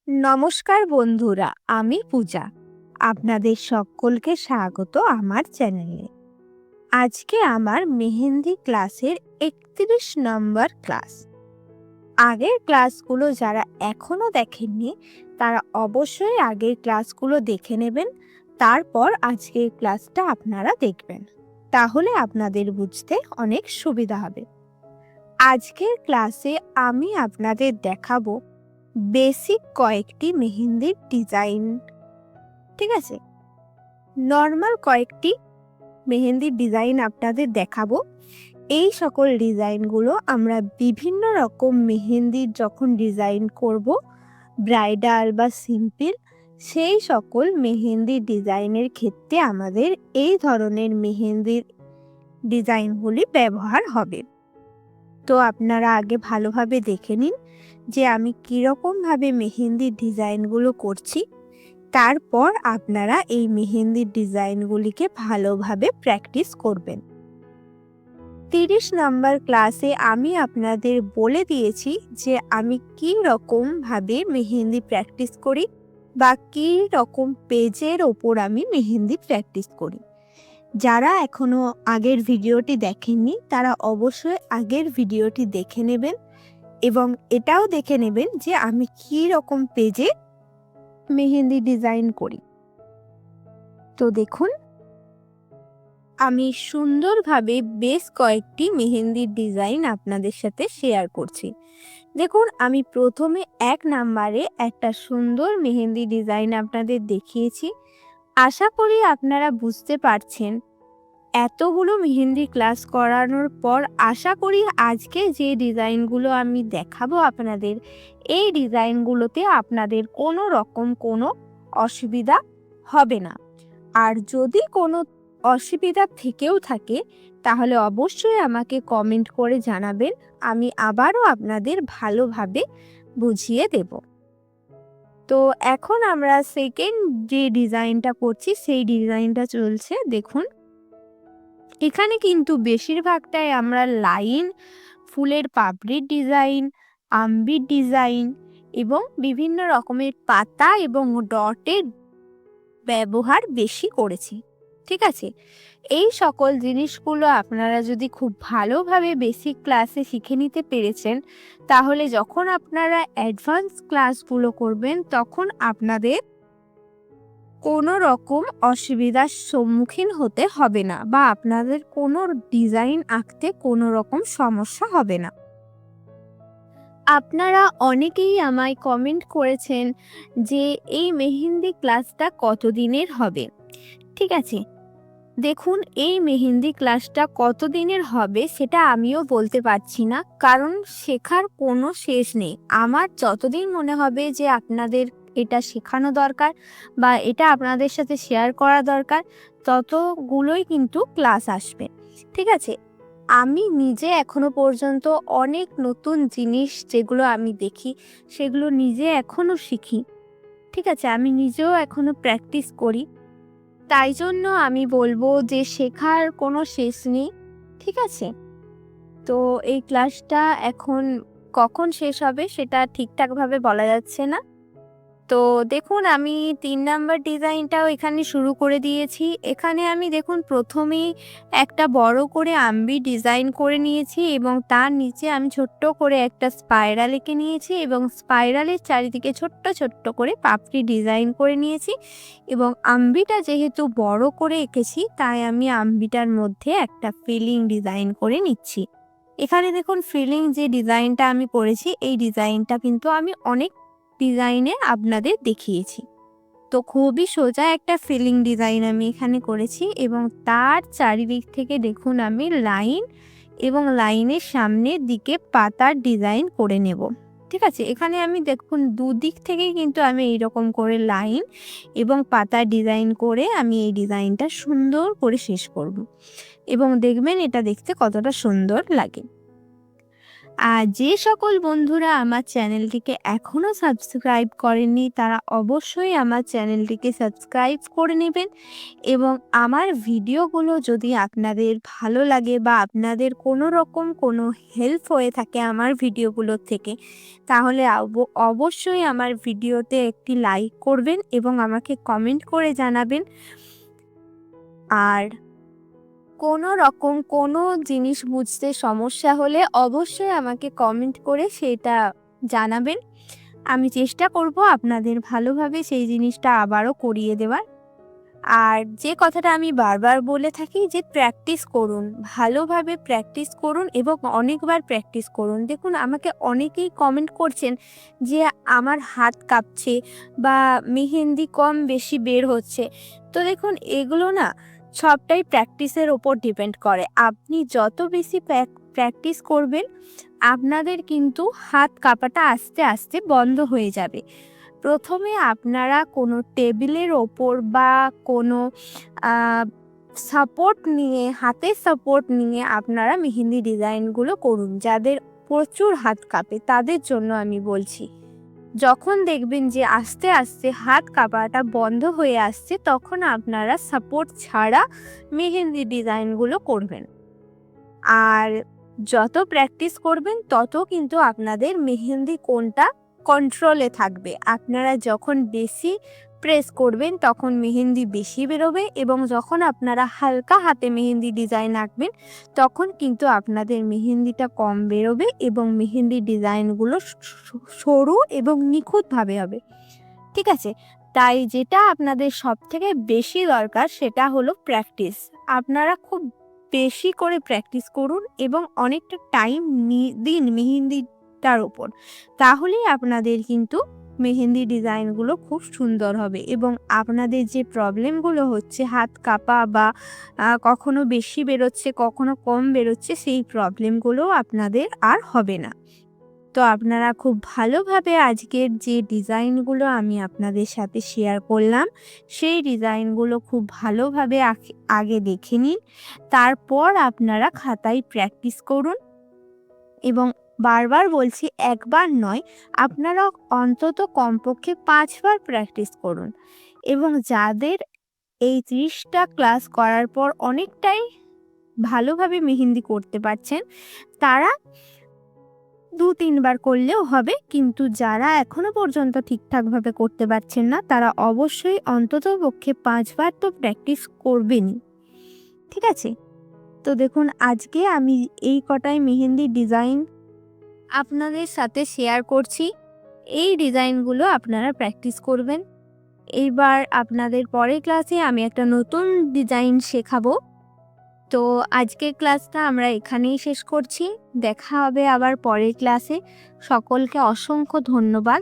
নমস্কার বন্ধুরা, আমি পূজা। আপনাদের সকলকে স্বাগত আমার চ্যানেলে। আজকে আমার মেহেন্দি ক্লাসের 31 নম্বর ক্লাস। আগের ক্লাসগুলো যারা এখনো দেখেননি তারা অবশ্যই আগের ক্লাসগুলো দেখে নেবেন, তারপর আজকের ক্লাসটা আপনারা দেখবেন, তাহলে আপনাদের বুঝতে অনেক সুবিধা হবে। আজকের ক্লাসে আমি আপনাদের দেখাবো বেসিক কয়েকটি মেহেন্দির ডিজাইন। ঠিক আছে, নর্মাল কয়েকটি মেহেন্দির ডিজাইন আপনাদের দেখাবো। এই সকল ডিজাইনগুলো আমরা বিভিন্ন রকম মেহেন্দির যখন ডিজাইন করব, ব্রাইডাল বা সিম্পল, সেই সকল মেহেন্দির ডিজাইনের ক্ষেত্রে আমাদের এই ধরনের মেহেন্দির ডিজাইনগুলি ব্যবহার হবে। তো আপনারা আগে ভালোভাবে দেখে নিন যে আমি কীরকমভাবে মেহেন্দির ডিজাইনগুলো করছি, তারপর আপনারা এই মেহেন্দির ডিজাইনগুলিকে ভালোভাবে প্র্যাকটিস করবেন। 30 নম্বর ক্লাসে আমি আপনাদের বলে দিয়েছি যে আমি কী রকমভাবে মেহেন্দি প্র্যাকটিস করি বা কী রকম পেজের ওপর আমি মেহেন্দি প্র্যাকটিস করি। যারা এখনও আগের ভিডিওটি দেখেননি তারা অবশ্যই আগের ভিডিওটি দেখে নেবেন এবং এটাও দেখে নেবেন যে আমি কী রকম পেজে মেহেন্দি ডিজাইন করি। তো দেখুন, আমি সুন্দরভাবে বেশ কয়েকটি মেহেন্দির ডিজাইন আপনাদের সাথে শেয়ার করছি। দেখুন, আমি প্রথমে 1 নম্বরে একটা সুন্দর মেহেন্দি ডিজাইন আপনাদের দেখিয়েছি। আশা করি আপনারা বুঝতে পারছেন। এতগুলো মেহেন্দি ক্লাস করানোর পর আশা করি আজকে যে ডিজাইনগুলো আমি দেখাবো আপনাদের, এই ডিজাইনগুলোতে আপনাদের কোনো রকম কোনো অসুবিধা হবে না। আর যদি কোনো অসুবিধা থেকেও থাকে তাহলে অবশ্যই আমাকে কমেন্ট করে জানাবেন, আমি আবারও আপনাদের ভালোভাবে বুঝিয়ে দেব। তো এখন আমরা সেকেন্ড যে ডিজাইনটা করছি সেই ডিজাইনটা চলছে। দেখুন, এখানে কিন্তু বেশিরভাগটাই আমরা লাইন, ফুলের পাপড়ির ডিজাইন, আম্বির ডিজাইন এবং বিভিন্ন রকমের পাতা এবং ডটের ব্যবহার বেশি করেছি। ঠিক আছে, এই সকল জিনিসগুলো আপনারা যদি খুব ভালোভাবে বেসিক ক্লাসে শিখে নিতে পেরেছেন, তাহলে যখন আপনারা অ্যাডভান্স ক্লাসগুলো করবেন তখন আপনাদের কোনো রকম অসুবিধার সম্মুখীন হতে হবে না বা আপনাদের কোনো ডিজাইন আঁকতে কোনো রকম সমস্যা হবে না। আপনারা অনেকেই আমায় কমেন্ট করেছেন যে এই মেহেন্দি ক্লাসটা কতদিনের হবে। ঠিক আছে, দেখুন, এই মেহেন্দি ক্লাসটা কতদিনের হবে সেটা আমিও বলতে পারছি না, কারণ শেখার কোনো শেষ নেই। আমার যতদিন মনে হবে যে আপনাদের এটা শেখানো দরকার বা এটা আপনাদের সাথে শেয়ার করা দরকার, ততগুলোই কিন্তু ক্লাস আসবে। ঠিক আছে, আমি নিজে এখনো পর্যন্ত অনেক নতুন জিনিস যেগুলো আমি দেখি সেগুলো নিজে এখনো শিখি। ঠিক আছে, আমি নিজেও এখনো প্র্যাকটিস করি, তাই জন্য আমি বলবো যে শেখার কোনো শেষ নেই। ঠিক আছে, তো এই ক্লাসটা এখন কখন শেষ হবে সেটা ঠিকঠাকভাবে বলা যাচ্ছে না। তো দেখুন, আমি 3 নাম্বার ডিজাইনটাও এখানে শুরু করে দিয়েছি। এখানে আমি দেখুন প্রথমেই একটা বড় করে আম্বি ডিজাইন করে নিয়েছি এবং তার নিচে আমি ছোট্ট করে একটা স্পাইরাল এঁকে নিয়েছি এবং স্পাইরালের চারিদিকে ছোট্ট ছোট্ট করে পাপড়ি ডিজাইন করে নিয়েছি এবং আম্বিটা যেহেতু বড় করে এঁকেছি তাই আমি আম্বিটার মধ্যে একটা ফিলিং ডিজাইন করে নিচ্ছি। এখানে দেখুন, ফিলিং যে ডিজাইনটা আমি করেছি এই ডিজাইনটা কিন্তু আমি অনেক ডিজাইনে আপনাদের দেখিয়েছি। তো খুবই সোজা একটা ফিলিং ডিজাইন আমি এখানে করেছি এবং তার চারিদিক থেকে দেখুন আমি লাইন এবং লাইনের সামনের দিকে পাতার ডিজাইন করে নেব। ঠিক আছে, এখানে আমি দেখুন দুদিক থেকে কিন্তু আমি এইরকম করে লাইন এবং পাতার ডিজাইন করে আমি এই ডিজাইনটা সুন্দর করে শেষ করব এবং দেখবেন এটা দেখতে কতটা সুন্দর লাগে। আর যে সকল বন্ধুরা আমার চ্যানেলটিকে এখনও সাবস্ক্রাইব করেননি তারা অবশ্যই আমার চ্যানেলটিকে সাবস্ক্রাইব করে নেবেন এবং আমার ভিডিওগুলো যদি আপনাদের ভালো লাগে বা আপনাদের কোনো রকম কোনো হেল্প হয়ে থাকে আমার ভিডিওগুলোর থেকে, তাহলে অবশ্যই আমার ভিডিওতে একটি লাইক করবেন এবং আমাকে কমেন্ট করে জানাবেন। আর কোনো রকম কোনো জিনিস বুঝতে সমস্যা হলে অবশ্যই আমাকে কমেন্ট করে সেটা জানাবেন। আমি চেষ্টা করব আপনাদের ভালোভাবে সেই জিনিসটা আবারও করিয়ে দেওয়ার। আর যে কথাটা আমি বারবার বলে থাকি যে প্র্যাকটিস করুন, ভালোভাবে প্র্যাকটিস করুন এবং অনেকবার প্র্যাকটিস করুন। দেখুন, আমাকে অনেকেই কমেন্ট করছেন যে আমার হাত কাঁপছে বা মেহেন্দি কম বেশি বের হচ্ছে। তো দেখুন, এগুলো না সবটাই প্র্যাকটিসের ওপর ডিপেন্ড করে। আপনি যত বেশি প্র্যাকটিস করবেন আপনাদের কিন্তু হাত কাঁপাটা আস্তে আস্তে বন্ধ হয়ে যাবে। প্রথমে আপনারা কোনো টেবিলের ওপর বা কোনো সাপোর্ট নিয়ে, হাতের সাপোর্ট নিয়ে আপনারা মেহেন্দি ডিজাইনগুলো করুন। যাদের প্রচুর হাত কাঁপে তাদের জন্য আমি বলছি। যখন দেখবেন যে আস্তে আস্তে হাত কাঁপাটা বন্ধ হয়ে আসছে, তখন আপনারা সাপোর্ট ছাড়া মেহেন্দি ডিজাইনগুলো করবেন। আর যত প্র্যাকটিস করবেন তত কিন্তু আপনাদের মেহেন্দি কোনটা কন্ট্রোলে থাকবে। আপনারা যখন বেশি প্রেস করবেন তখন মেহেন্দি বেশি বেরোবে এবং যখন আপনারা হালকা হাতে মেহেন্দি ডিজাইন আঁকবেন তখন কিন্তু আপনাদের মেহেন্দিটা কম বেরোবে এবং মেহেন্দি ডিজাইনগুলো সরু এবং নিখুঁতভাবে হবে। ঠিক আছে? তাই যেটা আপনাদের সবথেকে বেশি দরকার সেটা হলো প্র্যাকটিস। আপনারা খুব বেশি করে প্র্যাকটিস করুন এবং অনেকটা টাইম দিন মেহেন্দিটার ওপর। তাহলেই আপনাদের কিন্তু মেহেন্দি ডিজাইনগুলো খুব সুন্দর হবে এবং আপনাদের যে প্রবলেমগুলো হচ্ছে হাত কাঁপা বা কখনো বেশি বেরোচ্ছে কখনো কম বেরোচ্ছে, সেই প্রবলেমগুলো আপনাদের আর হবে না। তো আপনারা খুব ভালোভাবে আজকের যে ডিজাইনগুলো আমি আপনাদের সাথে শেয়ার করলাম সেই ডিজাইনগুলো খুব ভালোভাবে আগে দেখে নিন। তারপর আপনারা খাতায় প্র্যাকটিস করুন এবং বারবার বলছি, একবার নয়, আপনারা অন্তত কমপক্ষে 5 বার প্র্যাকটিস করুন। এবং যাদের এই 30টা ক্লাস করার পর অনেকটাই ভালোভাবে মেহেন্দি করতে পারছেন তারা 2-3 বার করলেও হবে, কিন্তু যারা এখনো পর্যন্ত ঠিকঠাকভাবে করতে পারছেন না তারা অবশ্যই অন্ততপক্ষে 5 বার তো প্র্যাকটিস করবেনই। ঠিক আছে? তো দেখুন, আজকে আমি এই কটাই মেহেন্দি ডিজাইন আপনাদের সাথে শেয়ার করছি। এই ডিজাইনগুলো আপনারা প্র্যাকটিস করবেন। এইবার আপনাদের পরের ক্লাসে আমি একটা নতুন ডিজাইন শেখাবো। তো আজকের ক্লাসটা আমরা এখানেই শেষ করছি। দেখা হবে আবার পরের ক্লাসে। সকলকে অসংখ্য ধন্যবাদ।